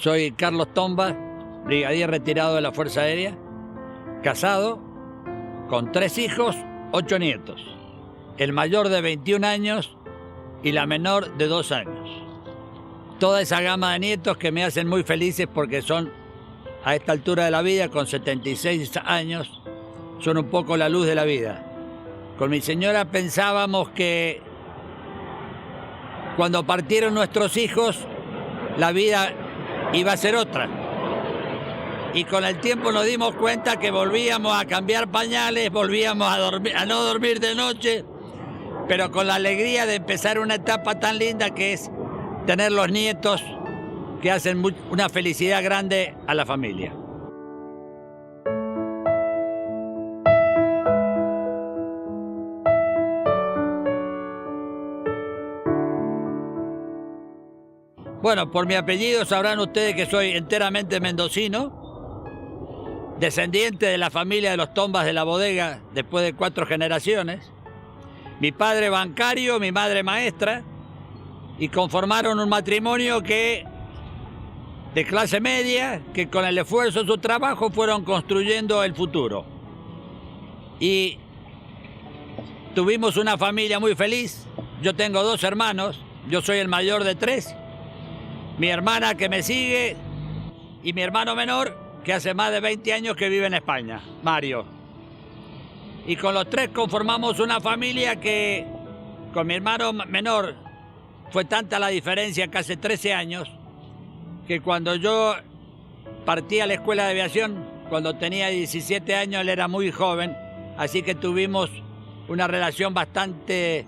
Soy Carlos Tomba, brigadier retirado de la Fuerza Aérea, casado, con 3 hijos, 8 nietos. El mayor de 21 años y la menor de 2 años. Toda esa gama de nietos que me hacen muy felices porque son, a esta altura de la vida, con 76 años, son un poco la luz de la vida. Con mi señora pensábamos que cuando partieron nuestros hijos, la vida iba a ser otra. Y con el tiempo nos dimos cuenta que volvíamos a cambiar pañales, volvíamos a no dormir de noche, pero con la alegría de empezar una etapa tan linda que es tener los nietos que hacen una felicidad grande a la familia. Bueno, por mi apellido sabrán ustedes que soy enteramente mendocino, descendiente de la familia de los Tombas de la Bodega después de 4 generaciones. Mi padre bancario, mi madre maestra, y conformaron un matrimonio de clase media, que con el esfuerzo de su trabajo fueron construyendo el futuro. Y tuvimos una familia muy feliz. Yo tengo 2 hermanos, yo soy el mayor de 3. Mi hermana que me sigue y mi hermano menor que hace más de 20 años que vive en España, Mario. Y con los 3 conformamos una familia que con mi hermano menor fue tanta la diferencia que hace 13 años que cuando yo partí a la escuela de aviación, cuando tenía 17 años, él era muy joven, así que tuvimos una relación bastante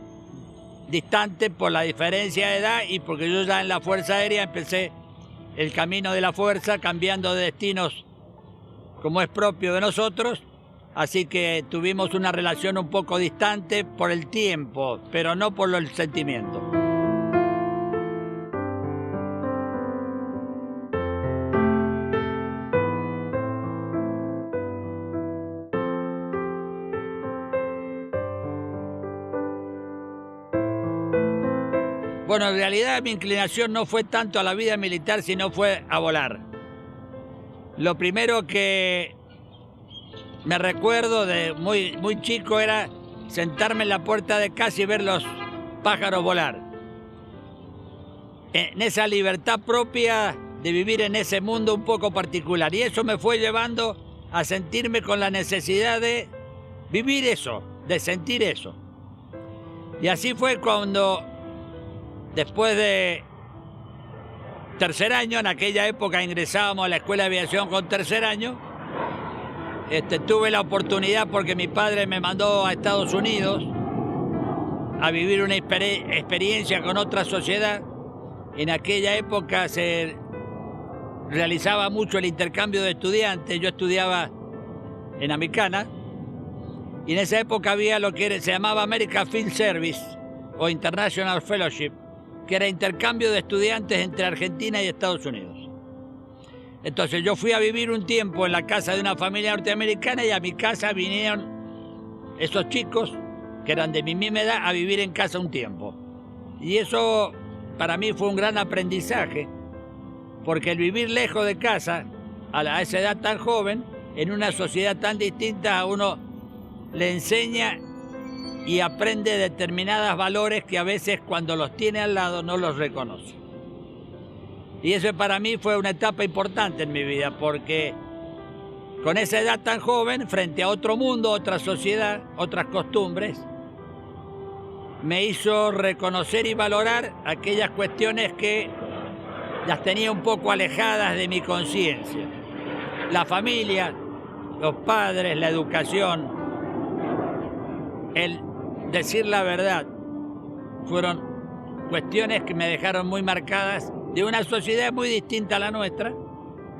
distante por la diferencia de edad y porque yo ya en la Fuerza Aérea empecé el camino de la fuerza cambiando de destinos como es propio de nosotros, así que tuvimos una relación un poco distante por el tiempo, pero no por el sentimiento. Bueno, en realidad mi inclinación no fue tanto a la vida militar, sino fue a volar. Lo primero que me recuerdo de muy chico era sentarme en la puerta de casa y ver los pájaros volar. En esa libertad propia de vivir en ese mundo un poco particular. Y eso me fue llevando a sentirme con la necesidad de vivir eso, de sentir eso. Y así fue cuando, después de 3er año, en aquella época ingresábamos a la escuela de aviación con 3er año, tuve la oportunidad porque mi padre me mandó a Estados Unidos a vivir una experiencia con otra sociedad. En aquella época se realizaba mucho el intercambio de estudiantes. Yo estudiaba en Americana y en esa época había lo que se llamaba American Field Service o International Fellowship, que era intercambio de estudiantes entre Argentina y Estados Unidos. Entonces yo fui a vivir un tiempo en la casa de una familia norteamericana y a mi casa vinieron esos chicos que eran de mi misma edad a vivir en casa un tiempo. Y eso para mí fue un gran aprendizaje, porque el vivir lejos de casa a esa edad tan joven, en una sociedad tan distinta, a uno le enseña y aprende determinados valores que a veces cuando los tiene al lado no los reconoce. Y eso para mí fue una etapa importante en mi vida, porque con esa edad tan joven, frente a otro mundo, otra sociedad, otras costumbres, me hizo reconocer y valorar aquellas cuestiones que las tenía un poco alejadas de mi conciencia. La familia, los padres, la educación, el decir la verdad, fueron cuestiones que me dejaron muy marcadas de una sociedad muy distinta a la nuestra,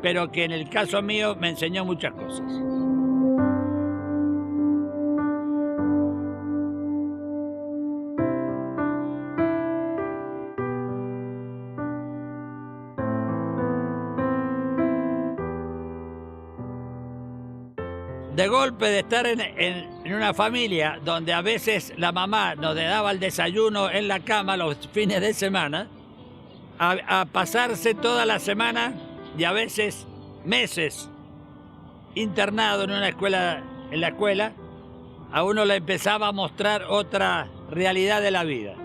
pero que en el caso mío me enseñó muchas cosas. De golpe de estar en una familia donde a veces la mamá nos daba el desayuno en la cama los fines de semana, a pasarse toda la semana y a veces meses internado en una escuela, en la escuela, a uno le empezaba a mostrar otra realidad de la vida.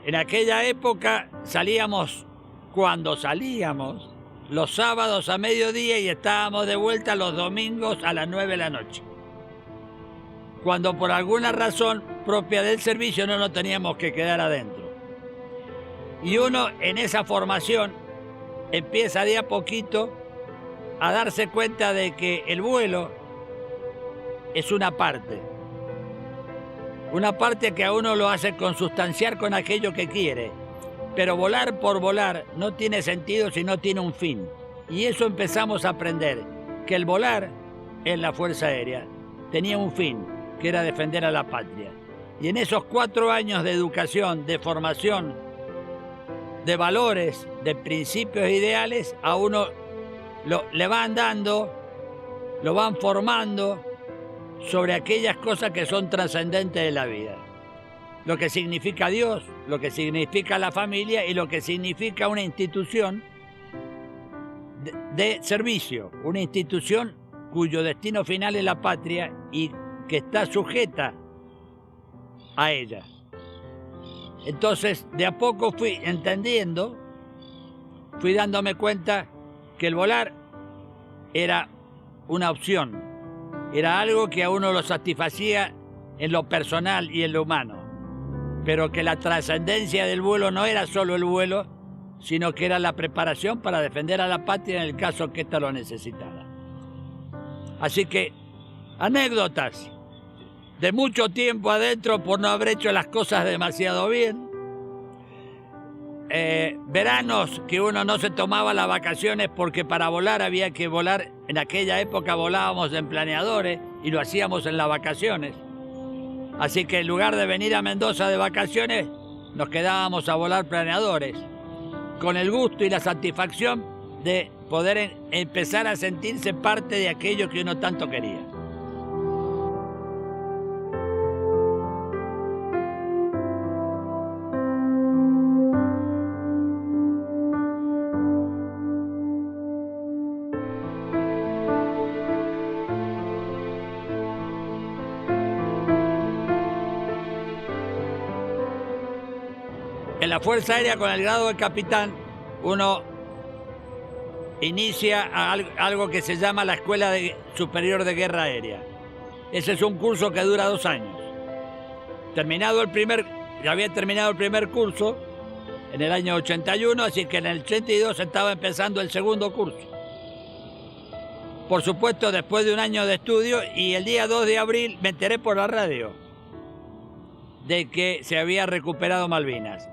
En aquella época salíamos, cuando salíamos, los sábados a mediodía y estábamos de vuelta los domingos a las 9 de la noche. Cuando por alguna razón propia del servicio no nos teníamos que quedar adentro. Y uno en esa formación empieza de a poquito a darse cuenta de que el vuelo es una parte que a uno lo hace consustanciar con aquello que quiere, pero volar por volar no tiene sentido si no tiene un fin. Y eso empezamos a aprender, que el volar en la Fuerza Aérea tenía un fin, que era defender a la patria. Y en esos 4 años de educación, de formación, de valores, de principios e ideales, a uno le van dando, lo van formando sobre aquellas cosas que son trascendentes de la vida. Lo que significa Dios, lo que significa la familia y lo que significa una institución de servicio, una institución cuyo destino final es la patria y que está sujeta a ella. Entonces, de a poco fui entendiendo, fui dándome cuenta que el volar era una opción, era algo que a uno lo satisfacía en lo personal y en lo humano, pero que la trascendencia del vuelo no era solo el vuelo, sino que era la preparación para defender a la patria en el caso que ésta lo necesitara. Así que, anécdotas de mucho tiempo adentro por no haber hecho las cosas demasiado bien. Veranos que uno no se tomaba las vacaciones porque para volar había que volar. En aquella época volábamos en planeadores y lo hacíamos en las vacaciones. Así que en lugar de venir a Mendoza de vacaciones, nos quedábamos a volar planeadores, con el gusto y la satisfacción de poder empezar a sentirse parte de aquello que uno tanto quería. En la Fuerza Aérea, con el grado de capitán, uno inicia algo que se llama la Escuela Superior de Guerra Aérea. Ese es un curso que dura 2 años. Ya había terminado el primer curso en el año 81, así que en el 82 estaba empezando el segundo curso. Por supuesto, después de un año de estudio, y el día 2 de abril me enteré por la radio de que se había recuperado Malvinas.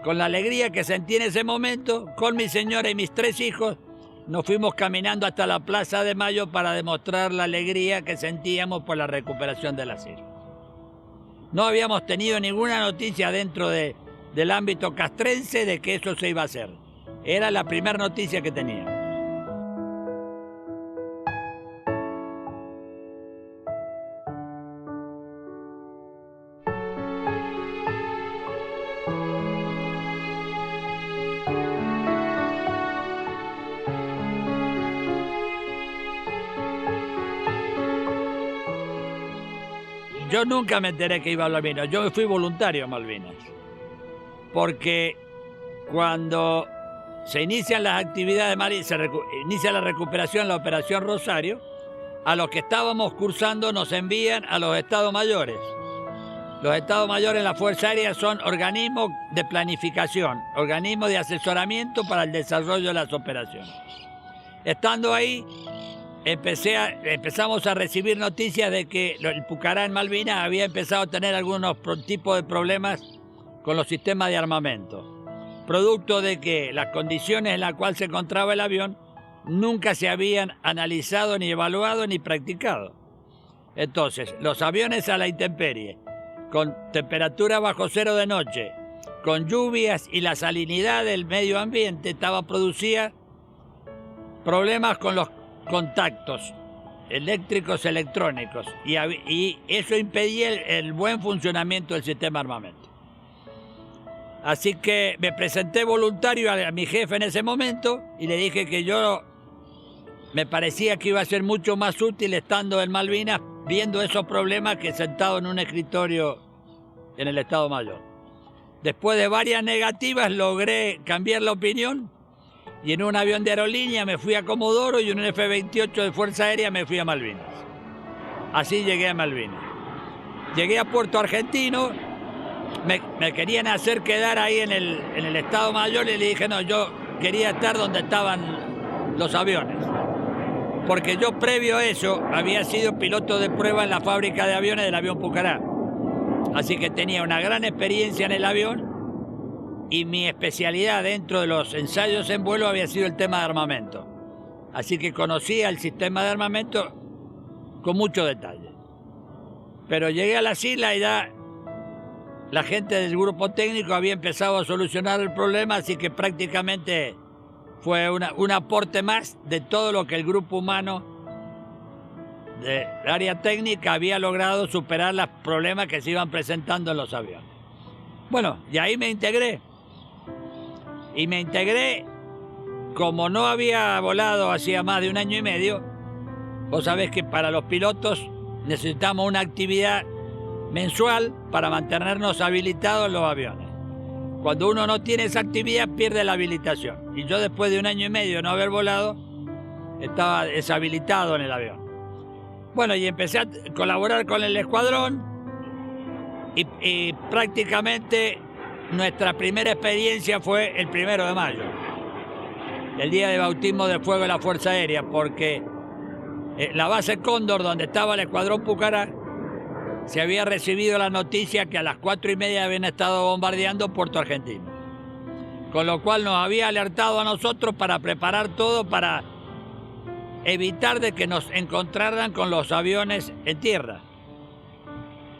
Con la alegría que sentí en ese momento, con mi señora y mis 3 hijos, nos fuimos caminando hasta la Plaza de Mayo para demostrar la alegría que sentíamos por la recuperación de las islas. No habíamos tenido ninguna noticia dentro del ámbito castrense de que eso se iba a hacer. Era la primera noticia que teníamos. Yo nunca me enteré que iba a Malvinas. Yo me fui voluntario a Malvinas. Porque cuando se inician las actividades de Malvinas, inicia la recuperación, la Operación Rosario, a los que estábamos cursando nos envían a los Estados Mayores. Los Estados Mayores en la Fuerza Aérea son organismos de planificación, organismos de asesoramiento para el desarrollo de las operaciones. Estando ahí, empezamos a recibir noticias de que el Pucará en Malvinas había empezado a tener algunos tipos de problemas con los sistemas de armamento, producto de que las condiciones en las cuales se encontraba el avión nunca se habían analizado, ni evaluado, ni practicado. Entonces, los aviones a la intemperie, con temperatura bajo cero de noche, con lluvias y la salinidad del medio ambiente, producía problemas con los contactos eléctricos, electrónicos, y eso impedía el buen funcionamiento del sistema de armamento. Así que me presenté voluntario a mi jefe en ese momento y le dije que yo me parecía que iba a ser mucho más útil estando en Malvinas viendo esos problemas que sentado en un escritorio en el Estado Mayor. Después de varias negativas logré cambiar la opinión y en un avión de aerolínea me fui a Comodoro y en un F-28 de Fuerza Aérea me fui a Malvinas. Así llegué a Malvinas. Llegué a Puerto Argentino, me querían hacer quedar ahí en el Estado Mayor y le dije, no, yo quería estar donde estaban los aviones. Porque yo previo a eso había sido piloto de prueba en la fábrica de aviones del avión Pucará. Así que tenía una gran experiencia en el avión y mi especialidad dentro de los ensayos en vuelo había sido el tema de armamento. Así que conocía el sistema de armamento con mucho detalle. Pero llegué a las islas y ya la gente del grupo técnico había empezado a solucionar el problema, así que prácticamente fue un aporte más de todo lo que el grupo humano del área técnica había logrado superar los problemas que se iban presentando en los aviones. Bueno, y ahí me integré. Y me integré, como no había volado hacía más de 1 año y medio, vos sabés que para los pilotos necesitamos una actividad mensual para mantenernos habilitados en los aviones. Cuando uno no tiene esa actividad pierde la habilitación. Y yo después de 1 año y medio de no haber volado, estaba deshabilitado en el avión. Bueno, y empecé a colaborar con el escuadrón y prácticamente nuestra primera experiencia fue el 1 de mayo, el día de bautismo de fuego de la Fuerza Aérea, porque la base Cóndor, donde estaba el escuadrón Pucará, se había recibido la noticia que a las 4:30 habían estado bombardeando Puerto Argentino. Con lo cual nos había alertado a nosotros para preparar todo para evitar de que nos encontraran con los aviones en tierra,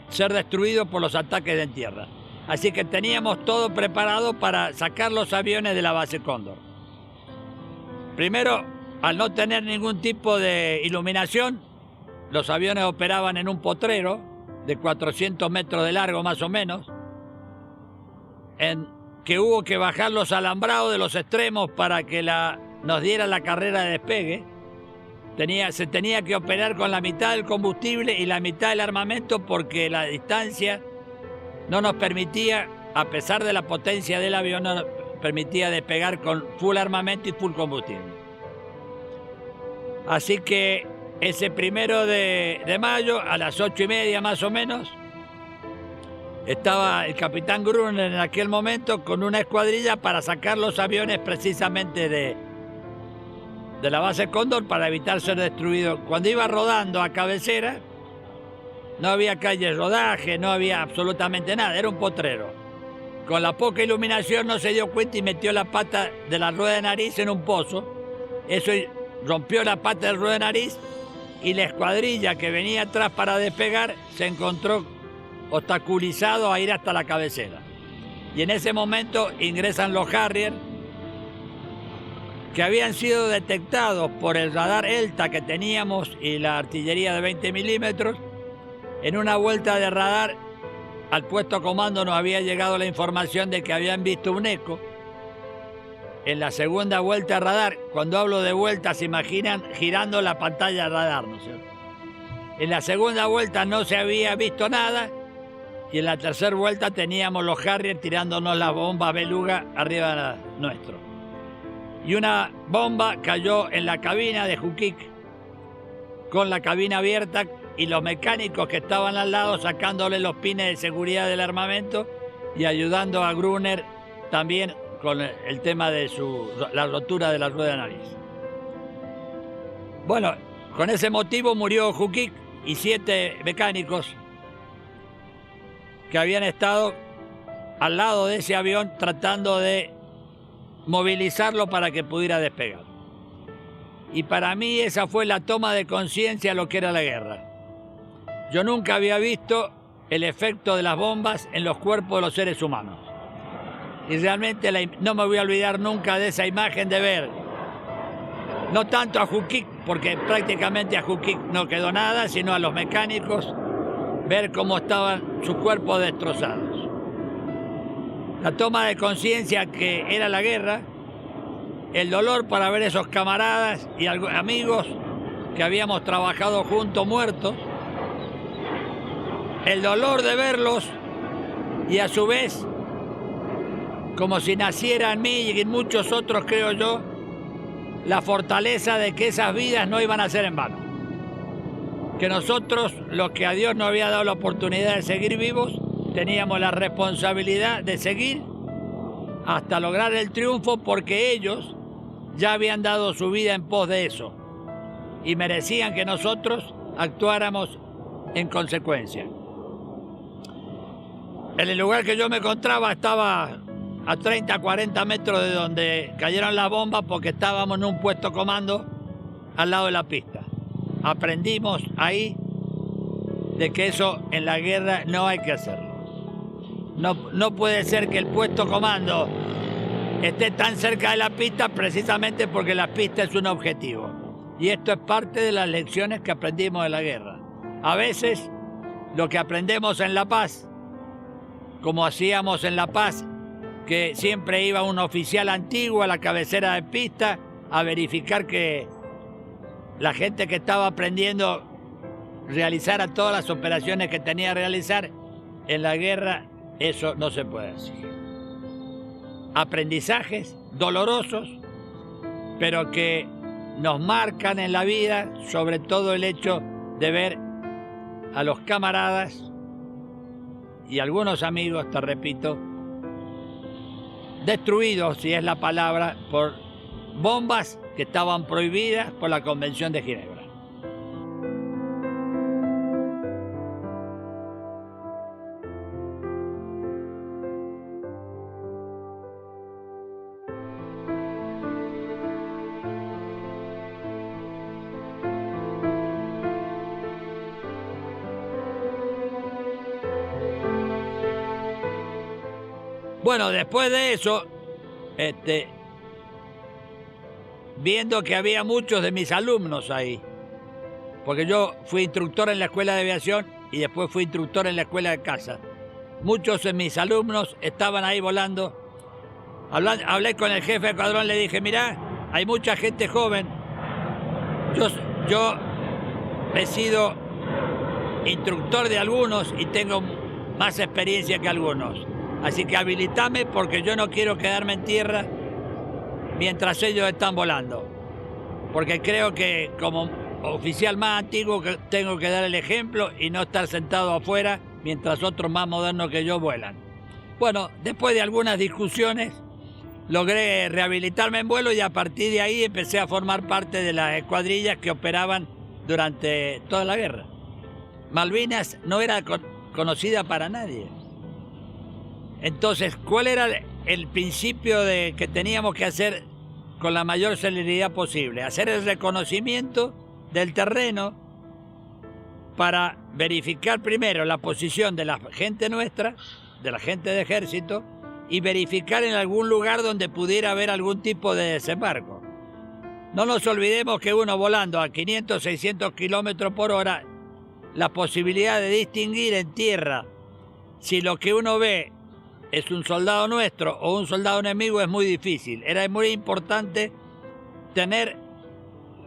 ser destruidos por los ataques en tierra. Así que teníamos todo preparado para sacar los aviones de la base Cóndor. Primero, al no tener ningún tipo de iluminación, los aviones operaban en un potrero de 400 metros de largo más o menos, en que hubo que bajar los alambrados de los extremos para que nos diera la carrera de despegue. Se tenía que operar con la mitad del combustible y la mitad del armamento porque la distancia no nos permitía, a pesar de la potencia del avión, no nos permitía despegar con full armamento y full combustible. Así que ese 1 de mayo, a las 8:30 más o menos, estaba el capitán Gruner en aquel momento con una escuadrilla para sacar los aviones precisamente de la base Cóndor para evitar ser destruidos. Cuando iba rodando a cabecera, no había calle de rodaje, no había absolutamente nada, era un potrero. Con la poca iluminación no se dio cuenta y metió la pata de la rueda de nariz en un pozo. Eso rompió la pata de la rueda de nariz y la escuadrilla que venía atrás para despegar se encontró obstaculizado a ir hasta la cabecera. Y en ese momento ingresan los Harrier, que habían sido detectados por el radar ELTA que teníamos y la artillería de 20 milímetros. En una vuelta de radar al puesto comando nos había llegado la información de que habían visto un eco. En la segunda vuelta de radar, cuando hablo de vuelta se imaginan girando la pantalla de radar, ¿no es cierto? En la segunda vuelta no se había visto nada y en la tercera vuelta teníamos los Harrier tirándonos las bombas Beluga arriba nuestro. Y una bomba cayó en la cabina de Juquic, con la cabina abierta y los mecánicos que estaban al lado sacándole los pines de seguridad del armamento y ayudando a Gruner también con el tema de la rotura de la rueda de nariz. Bueno, con ese motivo murió Juquic y 7 mecánicos que habían estado al lado de ese avión tratando de movilizarlo para que pudiera despegar. Y para mí esa fue la toma de conciencia de lo que era la guerra. Yo nunca había visto el efecto de las bombas en los cuerpos de los seres humanos. Y realmente no me voy a olvidar nunca de esa imagen de ver, no tanto a Juquic, porque prácticamente a Juquic no quedó nada, sino a los mecánicos, ver cómo estaban sus cuerpos destrozados. La toma de conciencia que era la guerra, el dolor para ver esos camaradas y amigos que habíamos trabajado juntos muertos, el dolor de verlos y a su vez, como si naciera en mí y en muchos otros, creo yo, la fortaleza de que esas vidas no iban a ser en vano. Que nosotros, los que a Dios nos había dado la oportunidad de seguir vivos, teníamos la responsabilidad de seguir hasta lograr el triunfo, porque ellos ya habían dado su vida en pos de eso y merecían que nosotros actuáramos en consecuencia. En el lugar que yo me encontraba estaba a 30, 40 metros de donde cayeron las bombas, porque estábamos en un puesto comando al lado de la pista. Aprendimos ahí de que eso en la guerra no hay que hacerlo. No puede ser que el puesto comando esté tan cerca de la pista, precisamente porque la pista es un objetivo. Y esto es parte de las lecciones que aprendimos de la guerra. A veces lo que aprendemos en La Paz, como hacíamos en La Paz, que siempre iba un oficial antiguo a la cabecera de pista a verificar que la gente que estaba aprendiendo realizara todas las operaciones que tenía que realizar. En la guerra eso no se puede hacer. Aprendizajes dolorosos, pero que nos marcan en la vida, sobre todo el hecho de ver a los camaradas y algunos amigos, te repito, destruidos, si es la palabra, por bombas que estaban prohibidas por la Convención de Ginebra. Bueno, después de eso, viendo que había muchos de mis alumnos ahí, porque yo fui instructor en la escuela de aviación y después fui instructor en la escuela de caza. Muchos de mis alumnos estaban ahí volando. Hablé con el jefe de escuadrón, le dije, mirá, hay mucha gente joven. Yo he sido instructor de algunos y tengo más experiencia que algunos. Así que habilitame, porque yo no quiero quedarme en tierra mientras ellos están volando. Porque creo que como oficial más antiguo tengo que dar el ejemplo y no estar sentado afuera mientras otros más modernos que yo vuelan. Bueno, después de algunas discusiones logré rehabilitarme en vuelo y a partir de ahí empecé a formar parte de las escuadrillas que operaban durante toda la guerra. Malvinas no era conocida para nadie. Entonces, ¿cuál era el principio que teníamos que hacer con la mayor celeridad posible? Hacer el reconocimiento del terreno para verificar primero la posición de la gente nuestra, de la gente de ejército, y verificar en algún lugar donde pudiera haber algún tipo de desembarco. No nos olvidemos que uno volando a 500, 600 kilómetros por hora, la posibilidad de distinguir en tierra si lo que uno ve es un soldado nuestro o un soldado enemigo es muy difícil. Era muy importante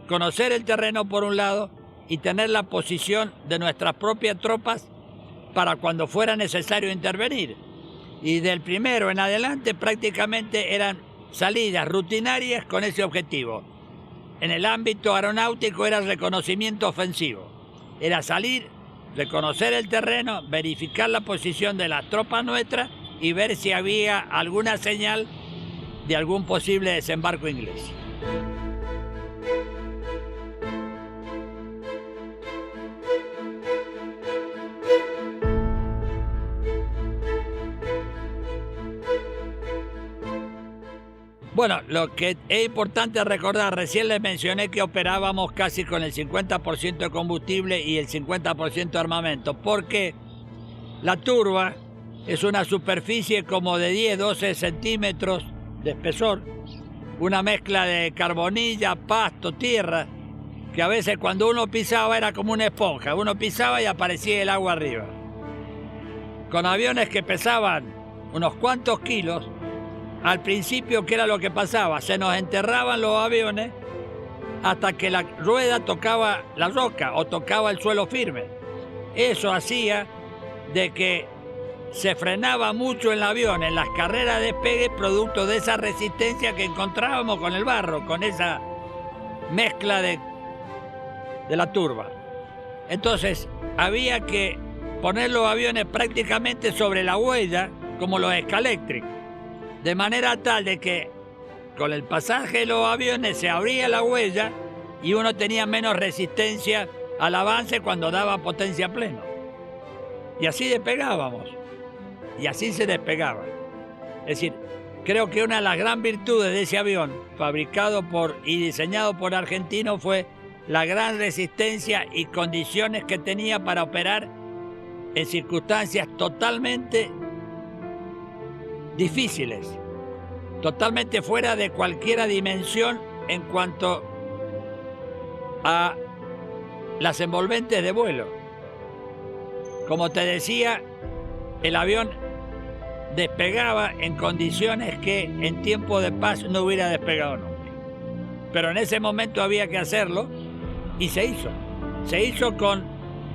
conocer el terreno por un lado y tener la posición de nuestras propias tropas para cuando fuera necesario intervenir. Y del primero en adelante prácticamente eran salidas rutinarias con ese objetivo. En el ámbito aeronáutico era el reconocimiento ofensivo. Era salir, reconocer el terreno, verificar la posición de las tropas nuestras y ver si había alguna señal de algún posible desembarco inglés. Bueno, lo que es importante recordar, recién les mencioné que operábamos casi con el 50% de combustible y el 50% de armamento, porque la turba es una superficie como de 10, 12 centímetros de espesor, una mezcla de carbonilla, pasto, tierra, que a veces cuando uno pisaba era como una esponja, uno pisaba y aparecía el agua arriba. Con aviones que pesaban unos cuantos kilos. Al principio, ¿qué era lo que pasaba? Se nos enterraban los aviones hasta que la rueda tocaba la roca o tocaba el suelo firme. Eso hacía de que se frenaba mucho el avión en las carreras de despegue, producto de esa resistencia que encontrábamos con el barro, con esa mezcla de la turba. Entonces había que poner los aviones prácticamente sobre la huella, como los Scalextric, de manera tal de que con el pasaje de los aviones se abría la huella y uno tenía menos resistencia al avance cuando daba potencia pleno. Y así despegábamos. Y así se despegaba. Es decir, creo que una de las grandes virtudes de ese avión, fabricado y diseñado por argentinos, fue la gran resistencia y condiciones que tenía para operar en circunstancias totalmente difíciles, totalmente fuera de cualquier dimensión en cuanto a las envolventes de vuelo. Como te decía, el avión despegaba en condiciones que en tiempo de paz no hubiera despegado nunca. Pero en ese momento había que hacerlo y se hizo. Se hizo con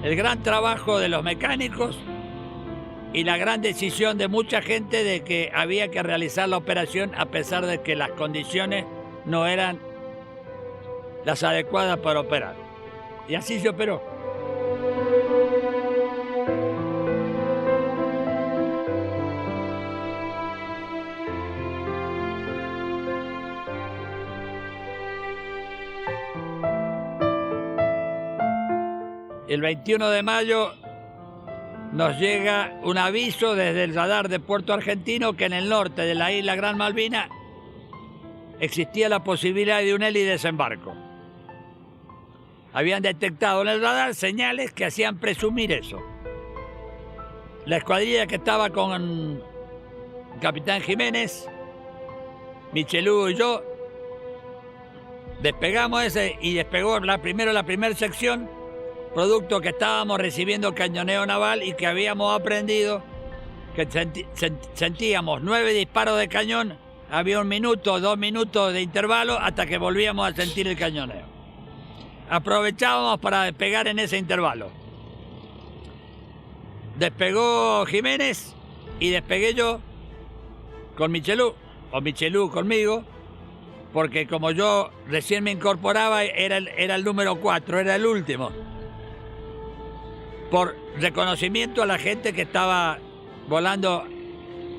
el gran trabajo de los mecánicos y la gran decisión de mucha gente de que había que realizar la operación a pesar de que las condiciones no eran las adecuadas para operar. Y así se operó. El 21 de mayo nos llega un aviso desde el radar de Puerto Argentino que en el norte de la isla Gran Malvina existía la posibilidad de un helidesembarco. Habían detectado en el radar señales que hacían presumir eso. La escuadrilla que estaba con el capitán Jiménez, Michelú y yo, despegamos y despegó la primera sección, producto que estábamos recibiendo cañoneo naval y que habíamos aprendido que sentíamos 9 disparos de cañón, había 1 minuto, 2 minutos de intervalo hasta que volvíamos a sentir el cañoneo. Aprovechábamos para despegar en ese intervalo. Despegó Jiménez y despegué yo con Michelú, o Michelú conmigo, porque como yo recién me incorporaba, era el número 4, era el último. Por reconocimiento a la gente que estaba volando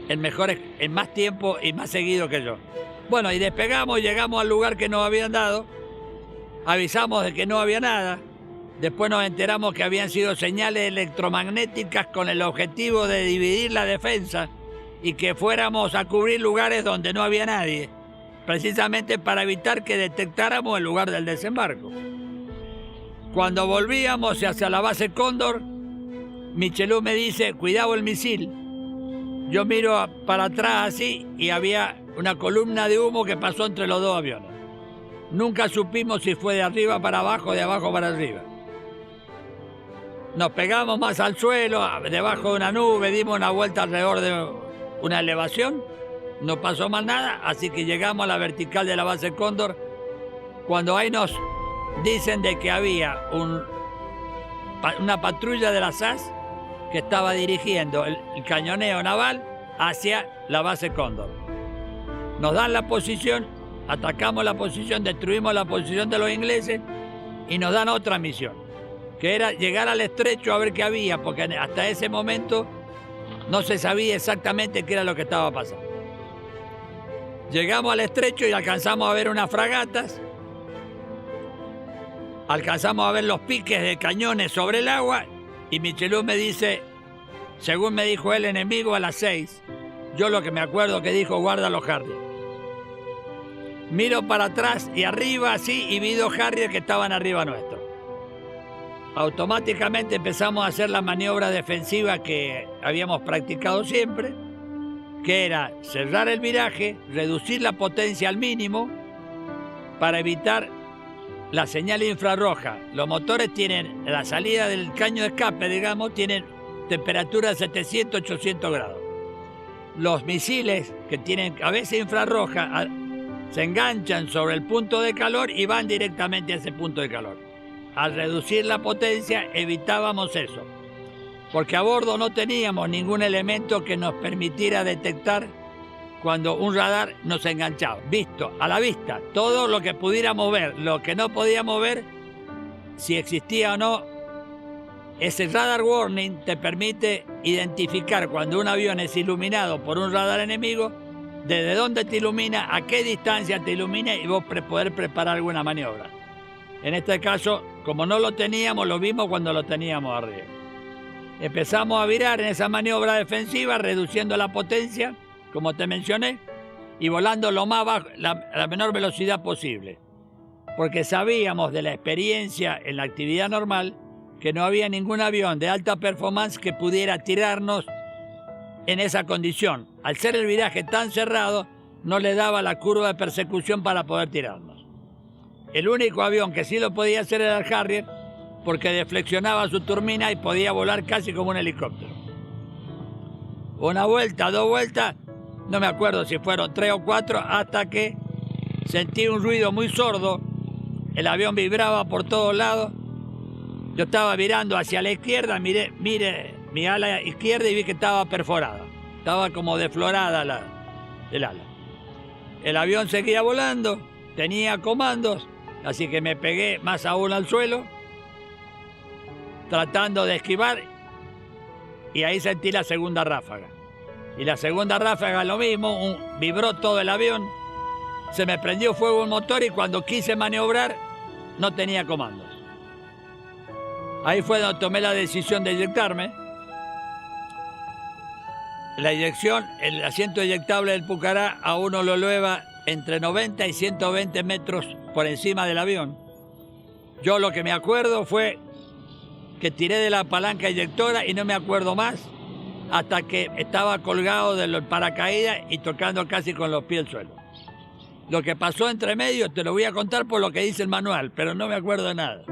en más tiempo y más seguido que yo. Bueno, y despegamos, llegamos al lugar que nos habían dado, avisamos de que no había nada, después nos enteramos que habían sido señales electromagnéticas con el objetivo de dividir la defensa y que fuéramos a cubrir lugares donde no había nadie, precisamente para evitar que detectáramos el lugar del desembarco. Cuando volvíamos hacia la base Cóndor, Michelú me dice, cuidado el misil. Yo miro para atrás así y había una columna de humo que pasó entre los dos aviones. Nunca supimos si fue de arriba para abajo o de abajo para arriba. Nos pegamos más al suelo, debajo de una nube, dimos una vuelta alrededor de una elevación, no pasó más nada, así que llegamos a la vertical de la base Cóndor, cuando ahí nos dicen de que había una patrulla de la SAS que estaba dirigiendo el cañoneo naval hacia la base Cóndor. Nos dan la posición, atacamos la posición, destruimos la posición de los ingleses y nos dan otra misión, que era llegar al estrecho a ver qué había, porque hasta ese momento no se sabía exactamente qué era lo que estaba pasando. Llegamos al estrecho y alcanzamos a ver unas fragatas, alcanzamos a ver los piques de cañones sobre el agua y Michelú me dice, según me dijo el enemigo a las 6, yo lo que me acuerdo que dijo, guarda los Harrier. Miro para atrás y arriba así y vi 2 Harrier que estaban arriba nuestro. Automáticamente empezamos a hacer la maniobra defensiva que habíamos practicado siempre, que era cerrar el viraje, reducir la potencia al mínimo para evitar la señal infrarroja. Los motores tienen, la salida del caño de escape, digamos, tienen temperatura de 700, 800 grados. los misiles que tienen cabeza infrarroja se enganchan sobre el punto de calor y van directamente a ese punto de calor. Al reducir la potencia evitábamos eso, porque a bordo no teníamos ningún elemento que nos permitiera detectar cuando un radar nos enganchaba. Visto, a la vista, todo lo que pudiéramos ver, lo que no podíamos ver, si existía o no, ese radar warning te permite identificar cuando un avión es iluminado por un radar enemigo, desde dónde te ilumina, a qué distancia te ilumina y vos poder preparar alguna maniobra. En este caso, como no lo teníamos, lo vimos cuando lo teníamos arriba. Empezamos a virar en esa maniobra defensiva, reduciendo la potencia, como te mencioné, y volando lo más bajo, la menor velocidad posible. Porque sabíamos de la experiencia en la actividad normal que no había ningún avión de alta performance que pudiera tirarnos en esa condición. Al ser el viraje tan cerrado, no le daba la curva de persecución para poder tirarnos. El único avión que sí lo podía hacer era el Harrier, porque deflexionaba su turbina y podía volar casi como un helicóptero. Una vuelta, 2 vueltas, no me acuerdo si fueron 3 o 4, hasta que sentí un ruido muy sordo. El avión vibraba por todos lados. Yo estaba mirando hacia la izquierda, miré mi ala izquierda y vi que estaba perforada. Estaba como deflorada el ala. El avión seguía volando, tenía comandos, así que me pegué más aún al suelo, tratando de esquivar, y ahí sentí la segunda ráfaga. Y la segunda ráfaga lo mismo, vibró todo el avión, se me prendió fuego el motor y cuando quise maniobrar no tenía comandos. Ahí fue donde tomé la decisión de eyectarme. La eyección, el asiento eyectable del Pucará a uno lo eleva entre 90 y 120 metros por encima del avión. Yo lo que me acuerdo fue que tiré de la palanca eyectora y no me acuerdo más hasta que estaba colgado del paracaídas y tocando casi con los pies el suelo. Lo que pasó entre medio te lo voy a contar por lo que dice el manual, pero no me acuerdo de nada.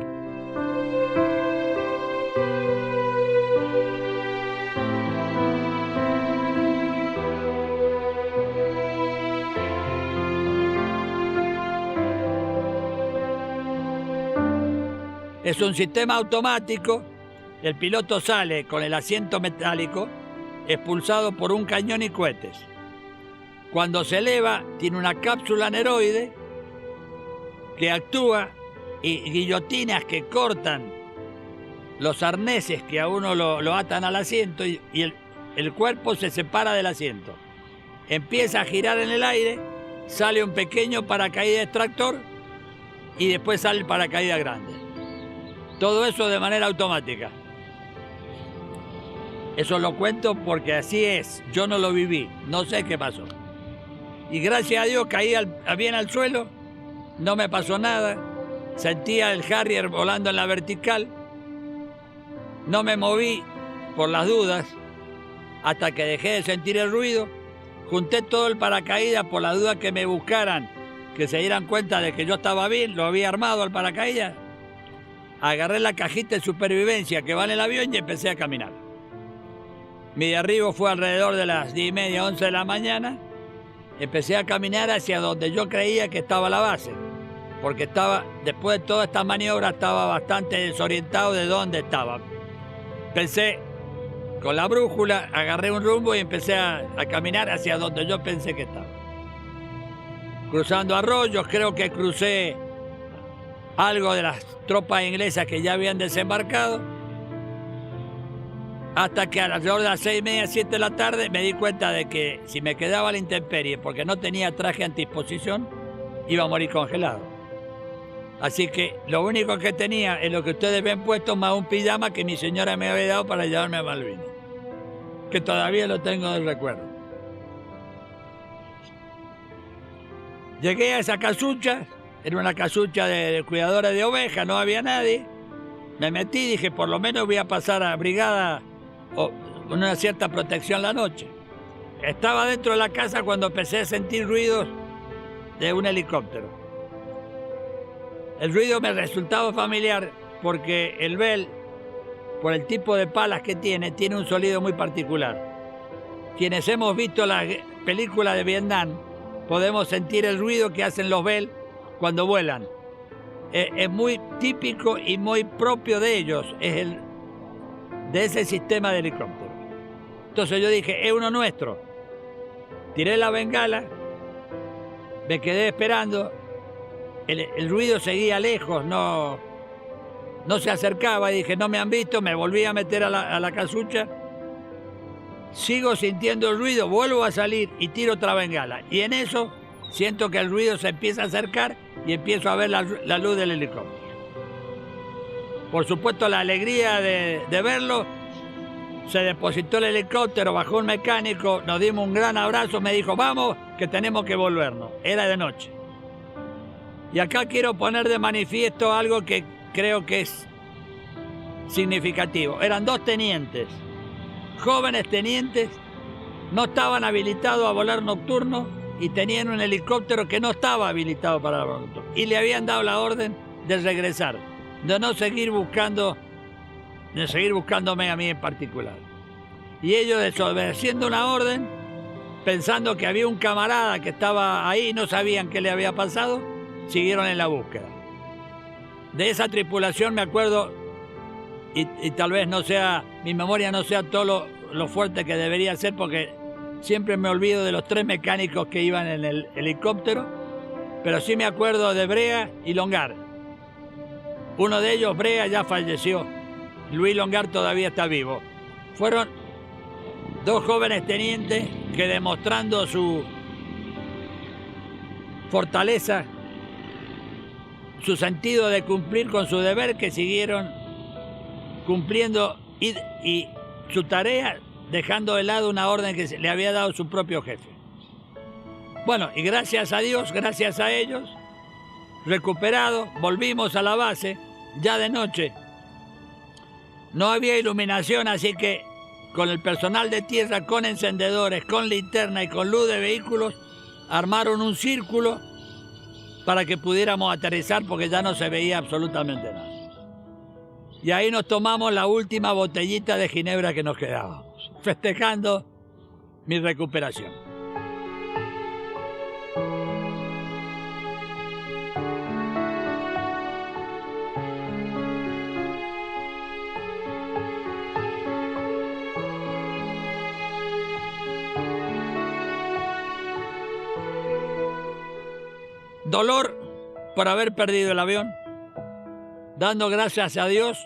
Es un sistema automático. El piloto sale con el asiento metálico expulsado por un cañón y cohetes. Cuando se eleva, tiene una cápsula aneroide que actúa y guillotinas que cortan los arneses que a uno lo atan al asiento y el cuerpo se separa del asiento. Empieza a girar en el aire, sale un pequeño paracaídas extractor y después sale el paracaídas grande. Todo eso de manera automática. Eso lo cuento porque así es. Yo no lo viví. No sé qué pasó. Y gracias a Dios caí bien al suelo. No me pasó nada. Sentía el Harrier volando en la vertical. No me moví por las dudas hasta que dejé de sentir el ruido. Junté todo el paracaídas por la duda que me buscaran, que se dieran cuenta de que yo estaba bien. Lo había armado el paracaídas. Agarré la cajita de supervivencia que va en el avión y empecé a caminar. Mi derribo fue alrededor de las 10:30, 11 de la mañana. Empecé a caminar hacia donde yo creía que estaba la base, porque después de toda esta maniobra, estaba bastante desorientado de dónde estaba. Pensé, con la brújula, agarré un rumbo y empecé a caminar hacia donde yo pensé que estaba. Cruzando arroyos, creo que crucé algo de las tropas inglesas que ya habían desembarcado, hasta que alrededor de las 6:30, 7 de la tarde me di cuenta de que si me quedaba a la intemperie porque no tenía traje antiexposición, iba a morir congelado. Así que lo único que tenía es lo que ustedes ven puesto, más un pijama que mi señora me había dado para llevarme a Malvinas, que todavía lo tengo del recuerdo. Llegué a esa casucha. Era una casucha de cuidadores de ovejas, no había nadie. Me metí y dije, por lo menos voy a pasar a brigada con una cierta protección la noche. Estaba dentro de la casa cuando empecé a sentir ruidos de un helicóptero. El ruido me resultaba familiar porque el Bell, por el tipo de palas que tiene un sonido muy particular. quienes hemos visto las películas de Vietnam, podemos sentir el ruido que hacen los Bell cuando vuelan. Es muy típico y muy propio de ellos, de ese sistema de helicóptero. Entonces yo dije, es uno nuestro. Tiré la bengala, me quedé esperando, el ruido seguía lejos, no se acercaba, y dije, no me han visto, me volví a meter a la casucha, sigo sintiendo el ruido, vuelvo a salir y tiro otra bengala. Y en eso siento que el ruido se empieza a acercar y empiezo a ver la luz del helicóptero. Por supuesto, la alegría de verlo, se depositó el helicóptero, bajó un mecánico, nos dimos un gran abrazo, me dijo, vamos, que tenemos que volvernos. Era de noche. Y acá quiero poner de manifiesto algo que creo que es significativo. Eran 2 tenientes, jóvenes tenientes, no estaban habilitados a volar nocturno y tenían un helicóptero que no estaba habilitado para volar nocturno. Y le habían dado la orden de regresar, de no seguir buscándome a mí en particular. Y ellos, desobedeciendo una orden, pensando que había un camarada que estaba ahí, no sabían qué le había pasado, siguieron en la búsqueda. De esa tripulación me acuerdo, y tal vez no sea, mi memoria no sea todo lo fuerte que debería ser, porque siempre me olvido de los 3 mecánicos que iban en el helicóptero, pero sí me acuerdo de Brea y Longar. Uno de ellos, Brea, ya falleció. Luis Longar todavía está vivo. Fueron 2 jóvenes tenientes que, demostrando su fortaleza, su sentido de cumplir con su deber, que siguieron cumpliendo y su tarea, dejando de lado una orden que le había dado su propio jefe. Bueno, y gracias a Dios, gracias a ellos, recuperados, volvimos a la base, ya de noche. No había iluminación, así que con el personal de tierra, con encendedores, con linterna y con luz de vehículos, armaron un círculo para que pudiéramos aterrizar, porque ya no se veía absolutamente nada. Y ahí nos tomamos la última botellita de ginebra que nos quedábamos, festejando mi recuperación. Dolor por haber perdido el avión, dando gracias a Dios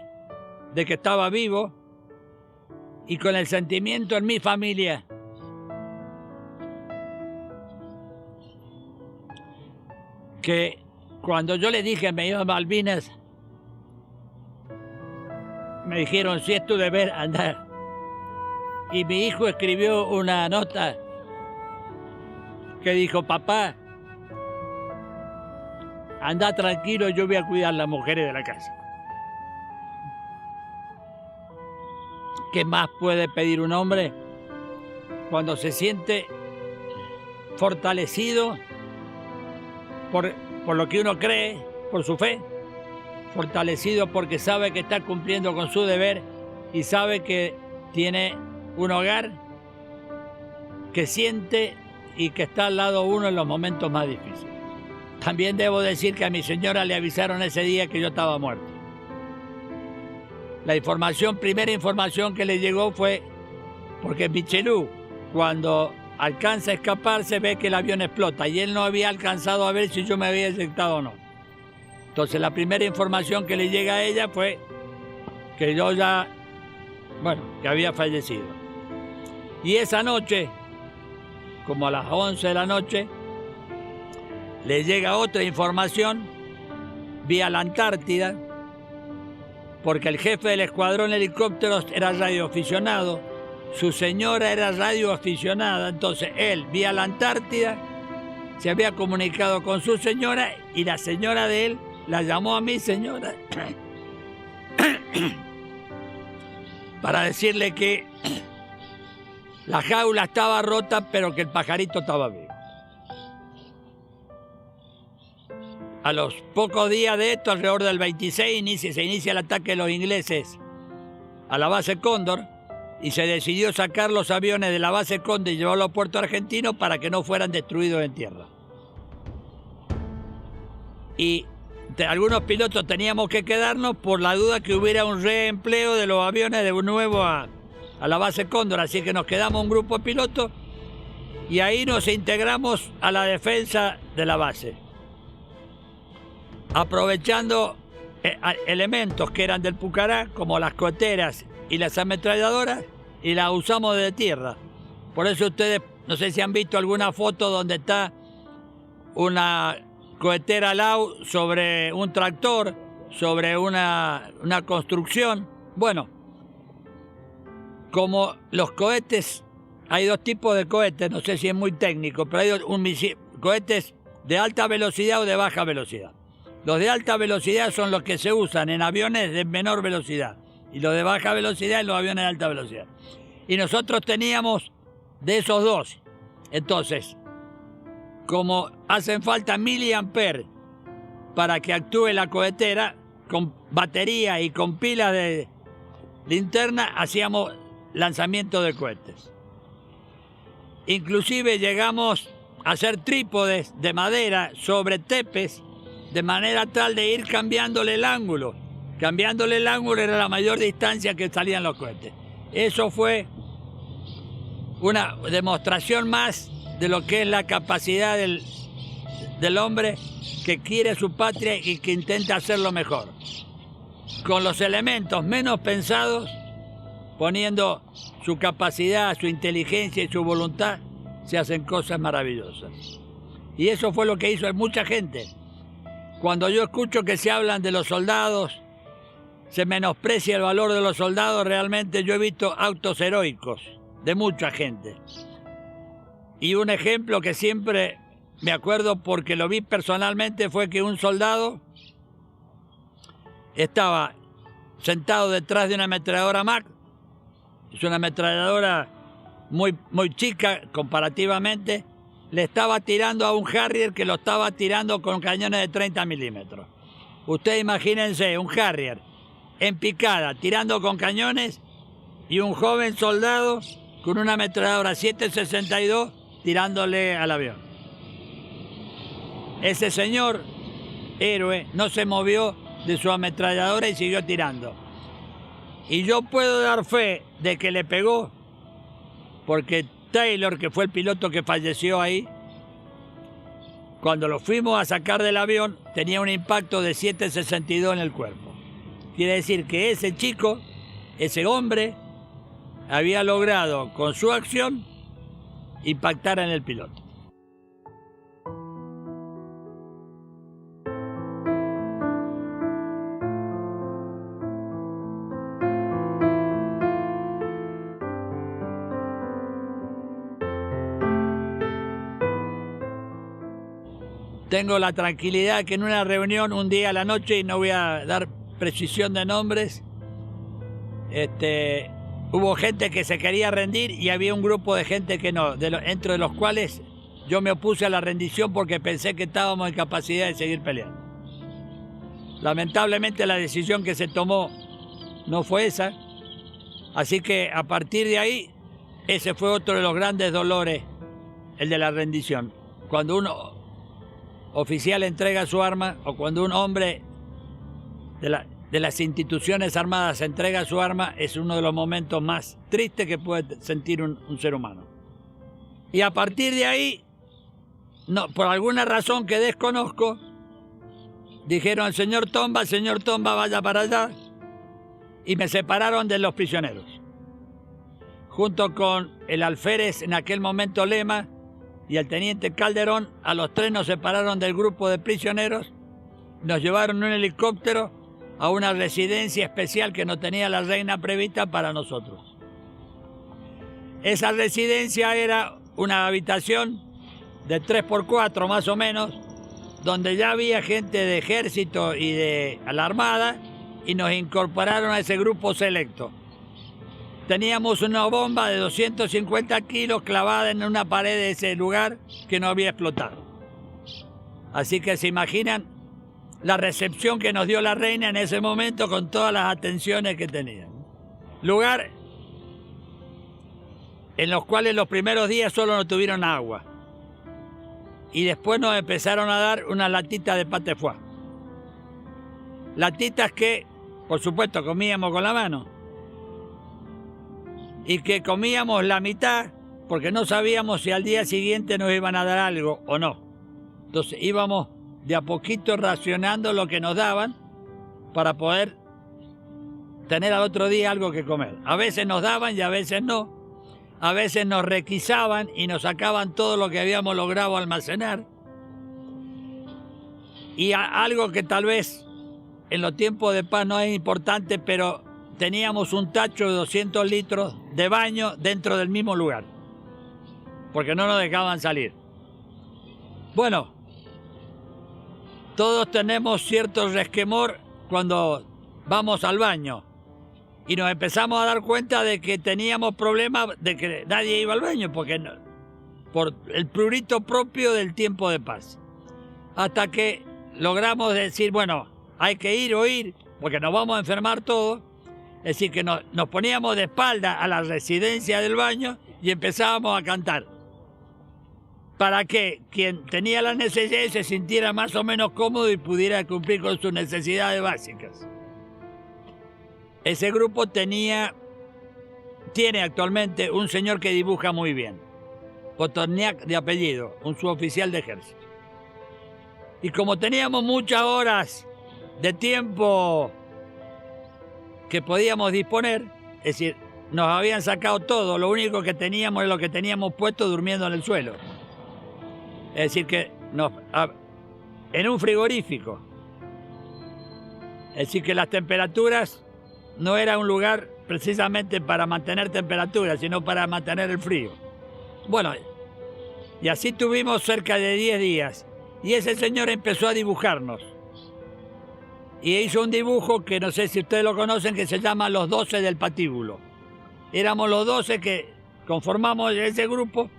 de que estaba vivo, y con el sentimiento en mi familia que cuando yo le dije me iba a Malvinas, me dijeron, si es tu deber, andar. Y mi hijo escribió una nota que dijo, papá, anda tranquilo, yo voy a cuidar a las mujeres de la casa. ¿Qué más puede pedir un hombre cuando se siente fortalecido por lo que uno cree, por su fe? Fortalecido porque sabe que está cumpliendo con su deber y sabe que tiene un hogar, que siente y que está al lado uno en los momentos más difíciles. También debo decir que a mi señora le avisaron ese día que yo estaba muerto. La primera información que le llegó fue porque Michelú, cuando alcanza a escaparse, ve que el avión explota y él no había alcanzado a ver si yo me había eyectado o no. Entonces la primera información que le llega a ella fue que yo ya, que había fallecido. Y esa noche, como a las 11 de la noche, le llega otra información vía la Antártida, porque el jefe del escuadrón de helicópteros era radioaficionado, su señora era radioaficionada, entonces él, vía la Antártida, se había comunicado con su señora y la señora de él la llamó a mi señora para decirle que la jaula estaba rota, pero que el pajarito estaba vivo. A los pocos días de esto, alrededor del 26, se inicia el ataque de los ingleses a la base Cóndor, y se decidió sacar los aviones de la base Conde y llevarlos a Puerto Argentino para que no fueran destruidos en tierra. Y algunos pilotos teníamos que quedarnos por la duda que hubiera un reempleo de los aviones de nuevo a la base Cóndor, así que nos quedamos un grupo de pilotos y ahí nos integramos a la defensa de la base, aprovechando elementos que eran del Pucará, como las coheteras y las ametralladoras, y las usamos de tierra. Por eso ustedes, no sé si han visto alguna foto donde está una cohetera Lau sobre un tractor, sobre una construcción. Bueno, como los cohetes, hay dos tipos de cohetes, no sé si es muy técnico, pero hay cohetes de alta velocidad o de baja velocidad. Los de alta velocidad son los que se usan en aviones de menor velocidad y los de baja velocidad en los aviones de alta velocidad. Y nosotros teníamos de esos dos. Entonces, como hacen falta miliamperes para que actúe la cohetera, con batería y con pilas de linterna hacíamos lanzamiento de cohetes. Inclusive llegamos a hacer trípodes de madera sobre tepes de manera tal de ir cambiándole el ángulo. Cambiándole el ángulo era la mayor distancia que salían los cohetes. Eso fue una demostración más de lo que es la capacidad del hombre que quiere su patria y que intenta hacerlo mejor. Con los elementos menos pensados, poniendo su capacidad, su inteligencia y su voluntad, se hacen cosas maravillosas. Y eso fue lo que hizo mucha gente. Cuando yo escucho que se hablan de los soldados, se menosprecia el valor de los soldados, realmente yo he visto actos heroicos de mucha gente. Y un ejemplo que siempre me acuerdo porque lo vi personalmente fue que un soldado estaba sentado detrás de una ametralladora Mac. Es una ametralladora muy chica comparativamente. Le estaba tirando a un Harrier que lo estaba tirando con cañones de 30 milímetros. Ustedes imagínense un Harrier en picada tirando con cañones y un joven soldado con una ametralladora 7.62 tirándole al avión. Ese señor héroe no se movió de su ametralladora y siguió tirando. Y yo puedo dar fe de que le pegó, porque Taylor, que fue el piloto que falleció ahí, cuando lo fuimos a sacar del avión, tenía un impacto de 7.62 en el cuerpo. Quiere decir que ese chico, ese hombre, había logrado con su acción impactar en el piloto. Tengo la tranquilidad que en una reunión un día a la noche, y no voy a dar precisión de nombres, hubo gente que se quería rendir y había un grupo de gente que no, dentro de los cuales yo me opuse a la rendición porque pensé que estábamos en capacidad de seguir peleando. Lamentablemente la decisión que se tomó no fue esa, así que a partir de ahí, ese fue otro de los grandes dolores, el de la rendición. Cuando uno oficial entrega su arma, o cuando un hombre de las instituciones armadas entrega su arma, es uno de los momentos más tristes que puede sentir un ser humano. Y a partir de ahí, no, por alguna razón que desconozco, dijeron, señor Tomba, vaya para allá, y me separaron de los prisioneros. Junto con el alférez en aquel momento Lema y el teniente Calderón, a los tres nos separaron del grupo de prisioneros, nos llevaron en un helicóptero a una residencia especial que no tenía la reina prevista para nosotros. Esa residencia era una habitación de 3x4 más o menos, donde ya había gente de ejército y de la armada, y nos incorporaron a ese grupo selecto. Teníamos una bomba de 250 kilos clavada en una pared de ese lugar que no había explotado. Así que se imaginan la recepción que nos dio la reina en ese momento con todas las atenciones que tenía. Lugar en los cuales los primeros días solo nos tuvieron agua. Y después nos empezaron a dar una latita de pate foie. Latitas que, por supuesto, comíamos con la mano. Y que comíamos la mitad porque no sabíamos si al día siguiente nos iban a dar algo o no. Entonces íbamos de a poquito racionando lo que nos daban para poder tener al otro día algo que comer. A veces nos daban y a veces no. A veces nos requisaban y nos sacaban todo lo que habíamos logrado almacenar. Y algo que tal vez en los tiempos de paz no es importante, pero teníamos un tacho de 200 litros de baño dentro del mismo lugar, porque no nos dejaban salir. Bueno, todos tenemos cierto resquemor cuando vamos al baño y nos empezamos a dar cuenta de que teníamos problemas de que nadie iba al baño, porque no, por el prurito propio del tiempo de paz. Hasta que logramos decir, bueno, hay que ir o ir, porque nos vamos a enfermar todos. Es decir, que nos poníamos de espalda a la residencia del baño y empezábamos a cantar, para que quien tenía la necesidad se sintiera más o menos cómodo y pudiera cumplir con sus necesidades básicas. Ese grupo tiene actualmente un señor que dibuja muy bien, Potorniak de apellido, un suboficial de ejército. Y como teníamos muchas horas de tiempo que podíamos disponer, es decir, nos habían sacado todo, lo único que teníamos es lo que teníamos puesto durmiendo en el suelo. Es decir, que en un frigorífico. Es decir, que las temperaturas no era un lugar precisamente para mantener temperatura, sino para mantener el frío. Bueno, y así tuvimos cerca de 10 días. Y ese señor empezó a dibujarnos. Y hizo un dibujo que no sé si ustedes lo conocen, que se llama Los 12 del Patíbulo. Éramos los 12 que conformamos ese grupo,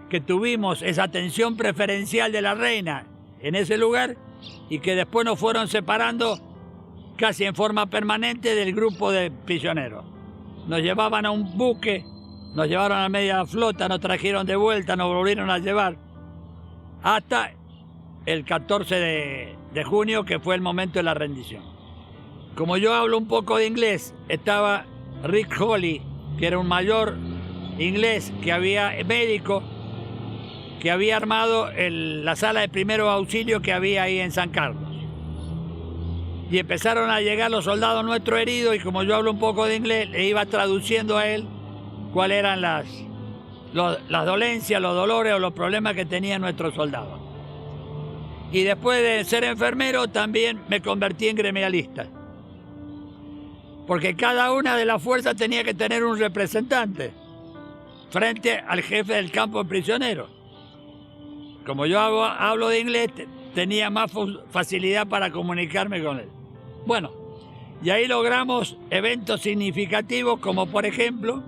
que tuvimos esa atención preferencial de la reina en ese lugar y que después nos fueron separando casi en forma permanente del grupo de prisioneros. Nos llevaban a un buque, nos llevaron a media flota, nos trajeron de vuelta, nos volvieron a llevar hasta el 14 de junio, que fue el momento de la rendición. Como yo hablo un poco de inglés, estaba Rick Holly, que era un mayor inglés médico, que había armado la sala de primeros auxilios que había ahí en San Carlos. Y empezaron a llegar los soldados nuestros heridos, y como yo hablo un poco de inglés, le iba traduciendo a él cuáles eran las dolencias, los dolores o los problemas que tenían nuestros soldados. Y después de ser enfermero también me convertí en gremialista, porque cada una de las fuerzas tenía que tener un representante frente al jefe del campo de prisioneros. Como yo hablo de inglés, tenía más facilidad para comunicarme con él. Bueno, y ahí logramos eventos significativos, como por ejemplo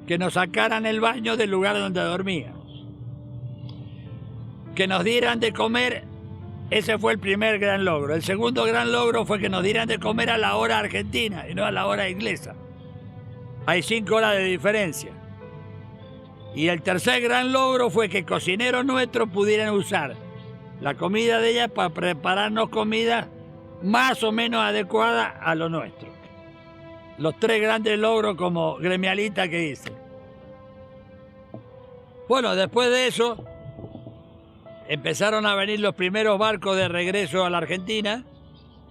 que nos sacaran el baño del lugar donde dormíamos, que nos dieran de comer. Ese fue el primer gran logro. El segundo gran logro fue que nos dieran de comer a la hora argentina y no a la hora inglesa. Hay 5 horas de diferencia. Y el tercer gran logro fue que cocineros nuestros pudieran usar la comida de ellas para prepararnos comida más o menos adecuada a lo nuestro. Los 3 grandes logros como gremialista que hice. Bueno, después de eso empezaron a venir los primeros barcos de regreso a la Argentina,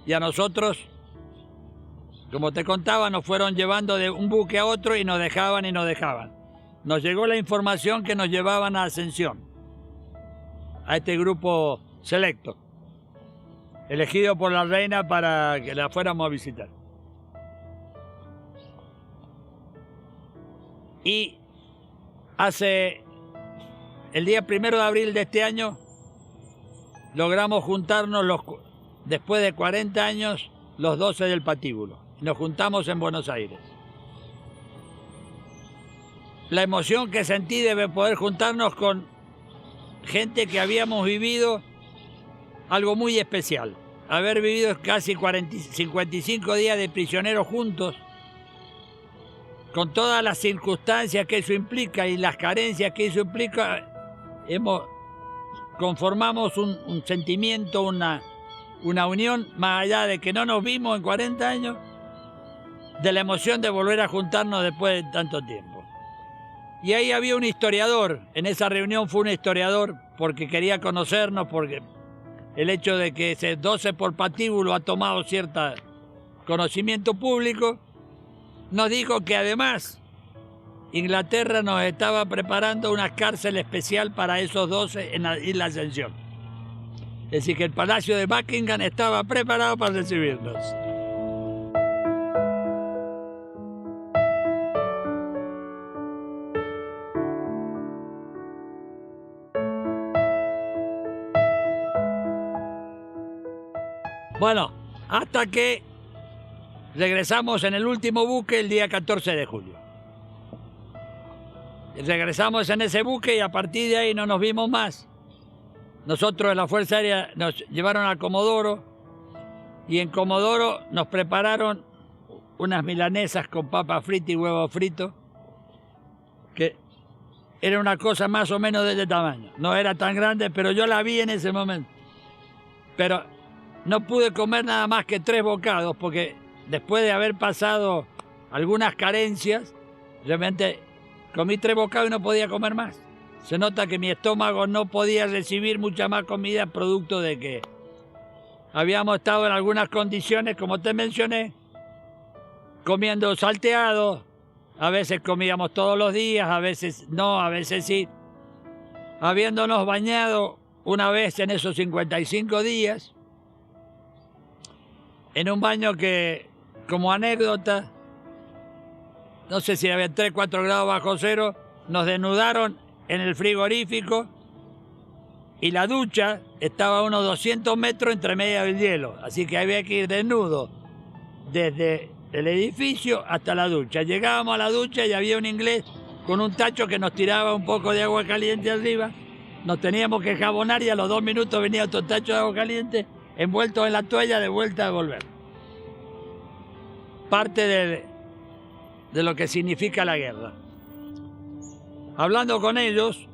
y a nosotros, como te contaba, nos fueron llevando de un buque a otro y nos dejaban y nos dejaban. Nos llegó la información que nos llevaban a Ascensión, a este grupo selecto, elegido por la reina para que la fuéramos a visitar. Y el día 1 de abril de este año, logramos juntarnos después de 40 años, los 12 del Patíbulo. Nos juntamos en Buenos Aires. La emoción que sentí de poder juntarnos con gente que habíamos vivido algo muy especial. Haber vivido casi 55 días de prisioneros juntos, con todas las circunstancias que eso implica y las carencias que eso implica, conformamos un sentimiento, una unión, más allá de que no nos vimos en 40 años, de la emoción de volver a juntarnos después de tanto tiempo. Y ahí había un historiador, en esa reunión fue un historiador, porque quería conocernos, porque el hecho de que ese 12 por patíbulo ha tomado cierto conocimiento público, nos dijo que además Inglaterra nos estaba preparando una cárcel especial para esos 12 en la Isla Ascensión. Es decir, que el Palacio de Buckingham estaba preparado para recibirnos. Bueno, hasta que regresamos en el último buque el día 14 de julio. Regresamos en ese buque y a partir de ahí no nos vimos más. Nosotros de la Fuerza Aérea nos llevaron a Comodoro y en Comodoro nos prepararon unas milanesas con papa frita y huevo frito, que era una cosa más o menos de este tamaño. No era tan grande, pero yo la vi en ese momento. Pero no pude comer nada más que 3 bocados porque después de haber pasado algunas carencias, realmente comí 3 bocados y no podía comer más. Se nota que mi estómago no podía recibir mucha más comida producto de que habíamos estado en algunas condiciones, como te mencioné, comiendo salteado. A veces comíamos todos los días, a veces no, a veces sí. Habiéndonos bañado una vez en esos 55 días, en un baño que, como anécdota, no sé si había 3, 4 grados bajo cero, nos desnudaron en el frigorífico y la ducha estaba a unos 200 metros entre medio del hielo, así que había que ir desnudo desde el edificio hasta la ducha. Llegábamos a la ducha y había un inglés con un tacho que nos tiraba un poco de agua caliente arriba, nos teníamos que jabonar y a los 2 minutos venía otro tacho de agua caliente envueltos en la toalla de vuelta a volver. Parte de lo que significa la guerra. Hablando con ellos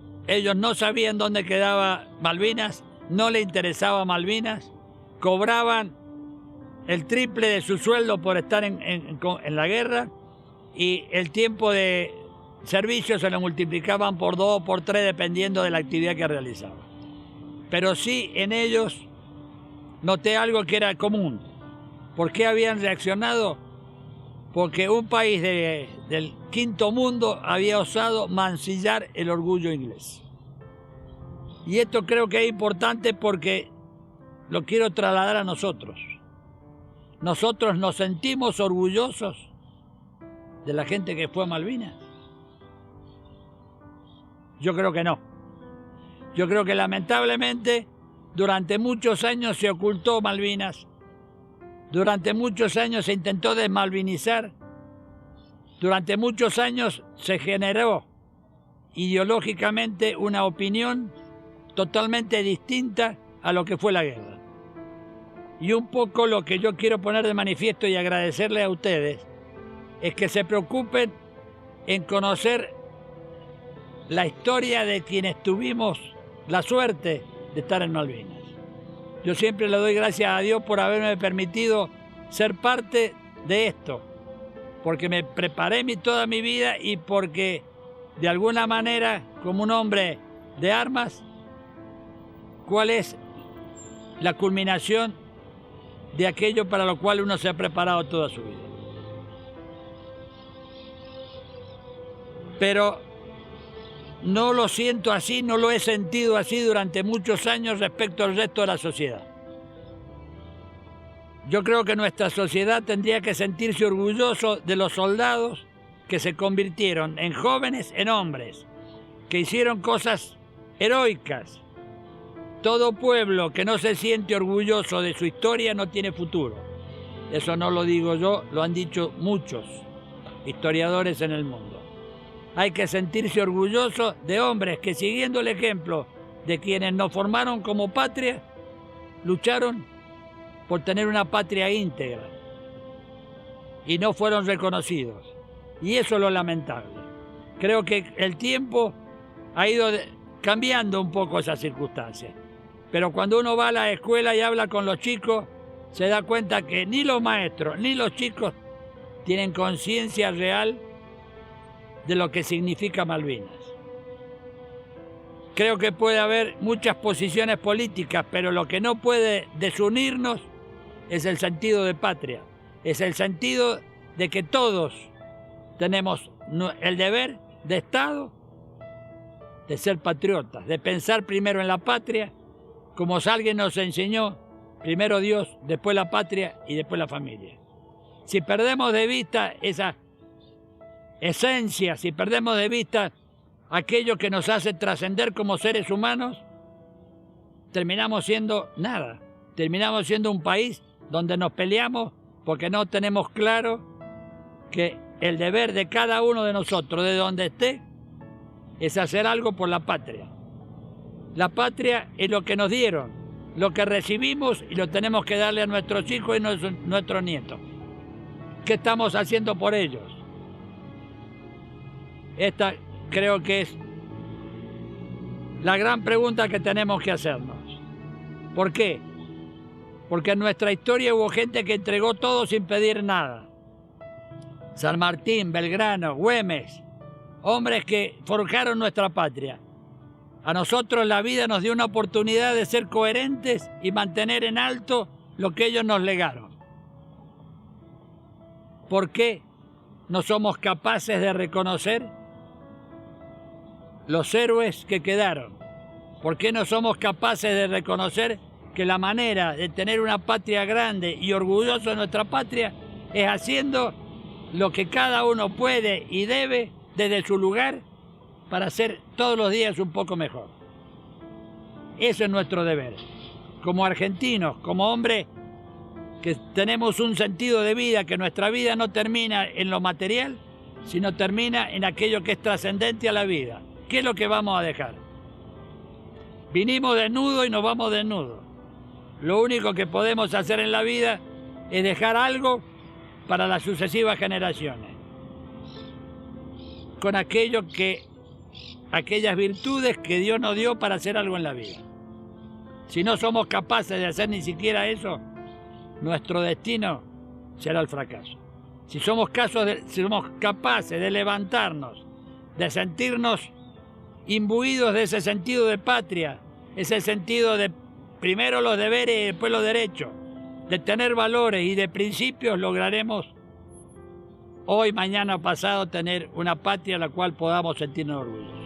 no sabían dónde quedaba Malvinas, no les interesaba Malvinas, cobraban el triple de su sueldo por estar en la guerra y el tiempo de servicio se lo multiplicaban por 2 o por 3 dependiendo de la actividad que realizaban. Pero sí en ellos noté algo que era común. ¿Por qué habían reaccionado? Porque un país del quinto mundo había osado mancillar el orgullo inglés. Y esto creo que es importante porque lo quiero trasladar a nosotros. ¿Nosotros nos sentimos orgullosos de la gente que fue a Malvinas? Yo creo que no. Yo creo que lamentablemente durante muchos años se ocultó Malvinas. Durante muchos años se intentó desmalvinizar. Durante muchos años se generó ideológicamente una opinión totalmente distinta a lo que fue la guerra. Y un poco lo que yo quiero poner de manifiesto y agradecerle a ustedes es que se preocupen en conocer la historia de quienes tuvimos la suerte de estar en Malvinas. Yo siempre le doy gracias a Dios por haberme permitido ser parte de esto, porque me preparé toda mi vida y porque de alguna manera, como un hombre de armas, ¿cuál es la culminación de aquello para lo cual uno se ha preparado toda su vida? Pero no lo siento así, no lo he sentido así durante muchos años respecto al resto de la sociedad. Yo creo que nuestra sociedad tendría que sentirse orgulloso de los soldados que se convirtieron en jóvenes, en hombres, que hicieron cosas heroicas. Todo pueblo que no se siente orgulloso de su historia no tiene futuro. Eso no lo digo yo, lo han dicho muchos historiadores en el mundo. Hay que sentirse orgulloso de hombres que, siguiendo el ejemplo de quienes nos formaron como patria, lucharon por tener una patria íntegra y no fueron reconocidos. Y eso es lo lamentable. Creo que el tiempo ha ido cambiando un poco esas circunstancias. Pero cuando uno va a la escuela y habla con los chicos, se da cuenta que ni los maestros ni los chicos tienen conciencia real de lo que significa Malvinas. Creo que puede haber muchas posiciones políticas, pero lo que no puede desunirnos es el sentido de patria, es el sentido de que todos tenemos el deber de Estado de ser patriotas, de pensar primero en la patria, como alguien nos enseñó, primero Dios, después la patria y después la familia. Si perdemos de vista esa esencia, si perdemos de vista aquello que nos hace trascender como seres humanos, terminamos siendo nada. Terminamos siendo un país donde nos peleamos porque no tenemos claro que el deber de cada uno de nosotros, de donde esté, es hacer algo por la patria. La patria es lo que nos dieron, lo que recibimos y lo tenemos que darle a nuestros hijos y nuestros nietos. ¿Qué estamos haciendo por ellos? Esta creo que es la gran pregunta que tenemos que hacernos. ¿Por qué? Porque en nuestra historia hubo gente que entregó todo sin pedir nada. San Martín, Belgrano, Güemes, hombres que forjaron nuestra patria. A nosotros la vida nos dio una oportunidad de ser coherentes y mantener en alto lo que ellos nos legaron. ¿Por qué no somos capaces de reconocer los héroes que quedaron? ¿Por qué no somos capaces de reconocer que la manera de tener una patria grande y orgulloso de nuestra patria es haciendo lo que cada uno puede y debe desde su lugar para hacer todos los días un poco mejor? Eso es nuestro deber. Como argentinos, como hombres que tenemos un sentido de vida, que nuestra vida no termina en lo material, sino termina en aquello que es trascendente a la vida. ¿Qué es lo que vamos a dejar? Vinimos desnudos y nos vamos desnudos. Lo único que podemos hacer en la vida es dejar algo para las sucesivas generaciones, con aquellas virtudes que Dios nos dio para hacer algo en la vida. Si no somos capaces de hacer ni siquiera eso, nuestro destino será el fracaso. Si somos capaces de levantarnos, de sentirnos imbuidos de ese sentido de patria, ese sentido de primero los deberes y después los derechos, de tener valores y de principios, lograremos hoy, mañana, pasado tener una patria a la cual podamos sentirnos orgullosos.